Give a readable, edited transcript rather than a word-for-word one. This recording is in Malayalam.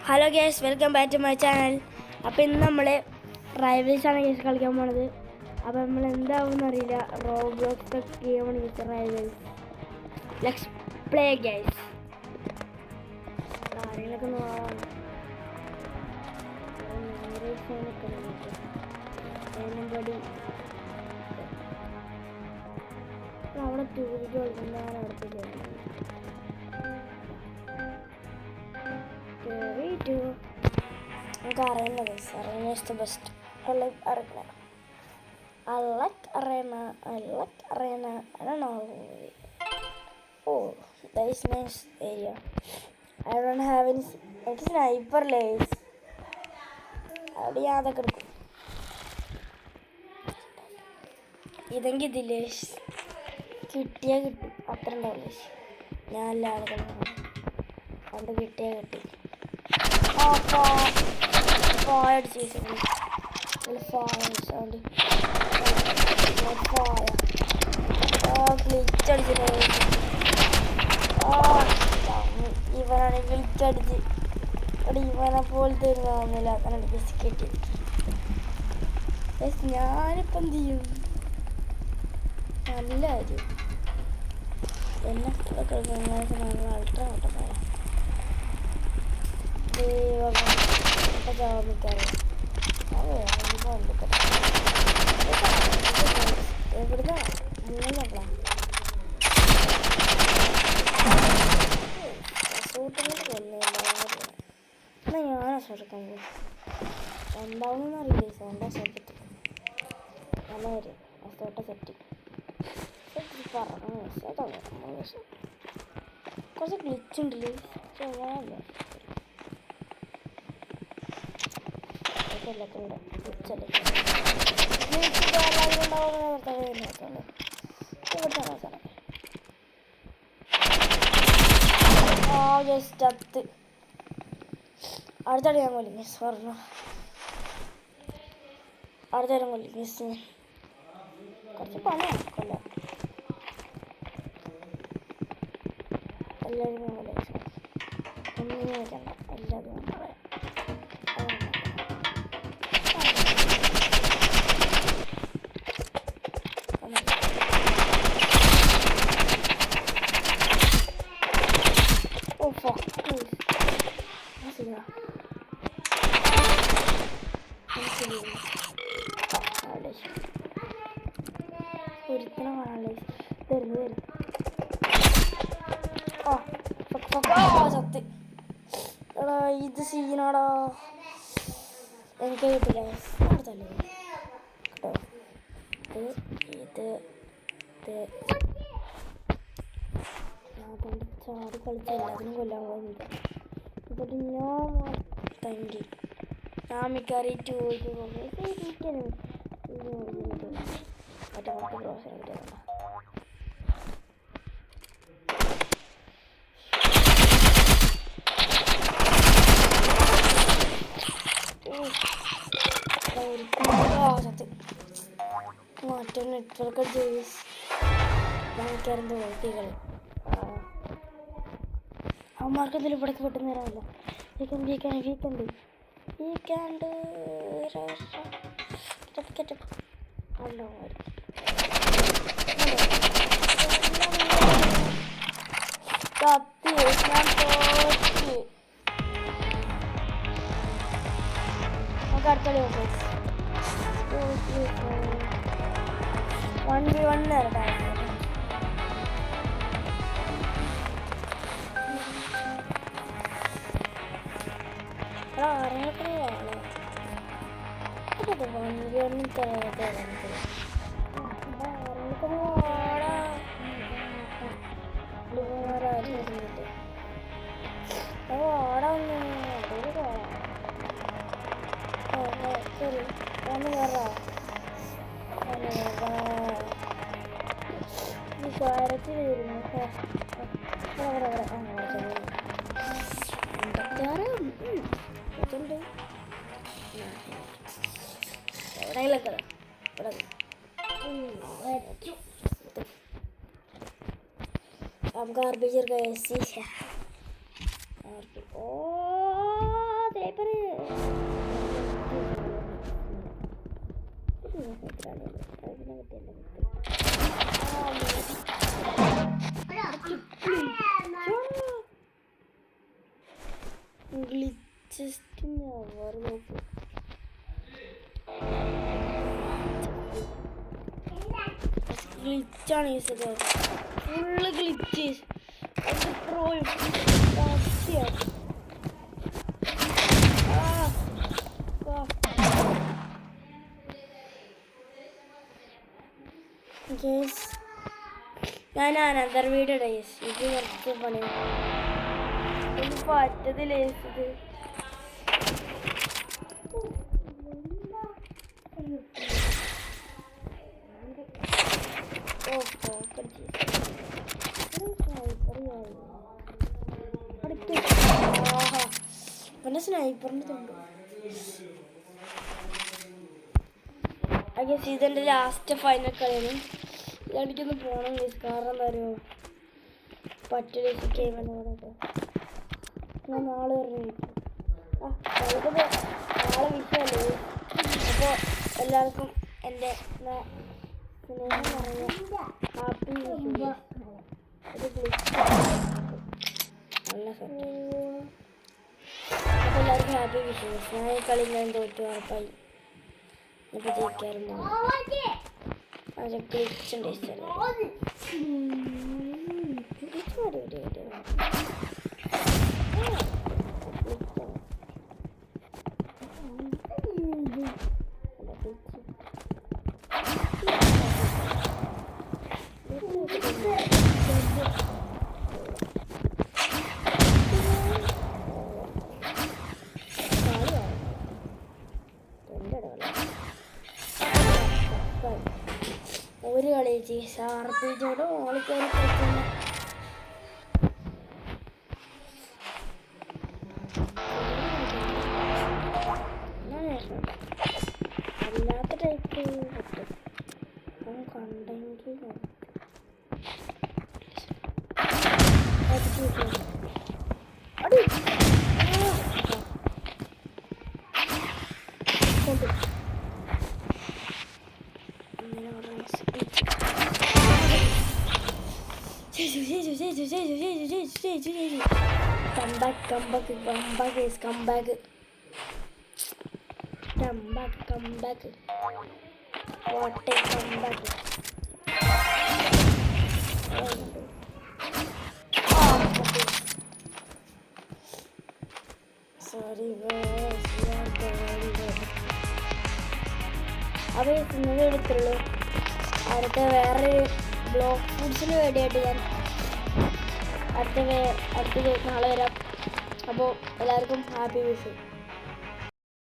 Hello guys, welcome back to my channel. അപ്പോൾ ഇന്ന് നമ്മൾ റൈവൽസാണ് ഗേസ് കളിക്കാൻ പോണത്. അപ്പോൾ നമ്മൾ എന്താവും അറിയില്ല. റോബ്ലോക്സ് ഗെയിമാണ് guys rivals. Let's play guys. കാര്യങ്ങളൊക്കെ നോക്കാം. അവിടെ തൂക്കി കളിക്കുന്നതാണ് അടുത്തില്ല. നമുക്ക് അറിയുന്ന ഗൈസ്, അറിയുന്ന is the best. I like Arena. I don't know. Oh, that is nice area. I don't have any. It is sniper lace. അവിടെ യാതൊക്കെ എടുക്കും. ഇതെങ്കിൽ ഇതില്ലേ കിട്ടിയാൽ കിട്ടും, അത്ര ഉണ്ടാവില്ല. ഞാൻ എല്ലാ ആളുകളും അവിടെ കിട്ടിയാൽ കിട്ടി. Fire chasing me. Fire sound. Fire. Glitch അടിച്ചിട്ട്. ഇവനാണ് glitch അടിച്ച്. ഇവനെ പോലത്തെ ഒരു കാണുന്നില്ല. അങ്ങനെ ബിസ്ക്കറ്റ്. ഞാനിപ്പം എന്ത് ചെയ്യും? നല്ല കാര്യം. എന്നെ കളിക്കുന്ന അൾട്രാ ഓട്ടക്കാരാ. ജാമിക്കാറ് എവിടുന്ന മൂന്നല്ല സൂട്ടുകൾ എന്നാ ഞാൻ അസുഖം എന്താവുന്ന അറിയില്ല. സോണ്ട സെറ്റ് നല്ല കാര്യം. അസോട്ട സെറ്റ് പറഞ്ഞു കുറച്ച് ഗ്ലിച്ച് ഉണ്ടല്ലേ. ഞാനല്ല അടുത്തടി ഞാൻ കൊല്ലി മിസ് പറഞ്ഞു. അടുത്തരം കൊല്ലി മിസ് കുറച്ച് പണിയാണ് കൊല്ലാൻ. എല്ലാവരും ഒന്നും നോക്കണ്ട, എല്ലാവരും ഒരുത്തനെ കാണാനുള്ള തരുന്നു. സത്യം എടാ, ഇത് സീനാടാ. എനിക്ക് കിട്ടില്ല അടുത്തല്ലേ കേട്ടോ. ഞാൻ ചാടി കളിച്ച എല്ലാത്തിനും കൊല്ലാൻ പോകുന്നുണ്ട്. എന്നിട്ട് ഞാൻ മിക്കവാറും ചോദിക്കുന്നു മറ്റേ പ്രോസസ് കിട്ടിയതാണ്. മറ്റേ നെറ്റ്വർക്ക് ഭയങ്കര കുട്ടികൾ അവന്മാർക്ക് എന്തെങ്കിലും ഇവിടേക്ക് പെട്ടെന്ന് തരാമല്ലോ. അടുത്തളി 1v1 I'm garbage guys. Oh ഗ്ലിച്ചസ്റ്റിന് അവർ നോക്കും. ഗ്ലിച്ചാണ് യൂസ് ചെയ്തത്. Full glitch. അത് പ്രോയും ഞാൻ അനന്തര വീഡിയോ ഡേസ് ഇത് കുറച്ച് പണി പറ്റതില്ല. ഇത് പിന്നെ സ്നൈപ്പറിൻ്റെ തൊണ്ട്. ഇതെൻ്റെ ലാസ്റ്റ് ഫൈനൽ കളിയാണ്. ഇതെനിക്കൊന്ന് പോകണം ഗൈസ്. കാരണം എന്താ പറയുക, പറ്റില്ല ഗെയിമെന്നൊക്കെ. ഞാൻ നാളെ വരണം. നാളെ വിഷയമല്ലേ. അപ്പോൾ എല്ലാവർക്കും എൻ്റെ സ്നേഹം പറയുക ഹാപ്പി വിഷു. നല്ല സെറ്റ്. അപ്പോൾ എല്ലാവർക്കും ഹാപ്പി വിഷു. ഞാൻ ഈ കളി ഞാൻ തോറ്റു ഉറപ്പായി. ഇപ്പോൾ ജയിക്കാറുണ്ട്. അത് ഗ്ലിച്ചുണ്ട് ഇഷ്ടമല്ല. ഒരു കളി ഷാർപ്പിച്ചോട് ഓളിക്കറി കളിക്കുന്ന അല്ലാത്ത ടൈപ്പ് പറ്റും. കണ്ടെങ്കിൽ അടി Come back. What a comeback. Sorry guys, we are very good. अब ഇന്നലെ എടുത്തുള്ളൂ. അടുത്ത വേറെ ബ്ലോക്ക് ഫുഡ്സിന് വേണ്ടിയായിട്ട് ഞാൻ അടുത്ത നാളെ വരാം. അപ്പോൾ എല്ലാവർക്കും ഹാപ്പി വിഷു.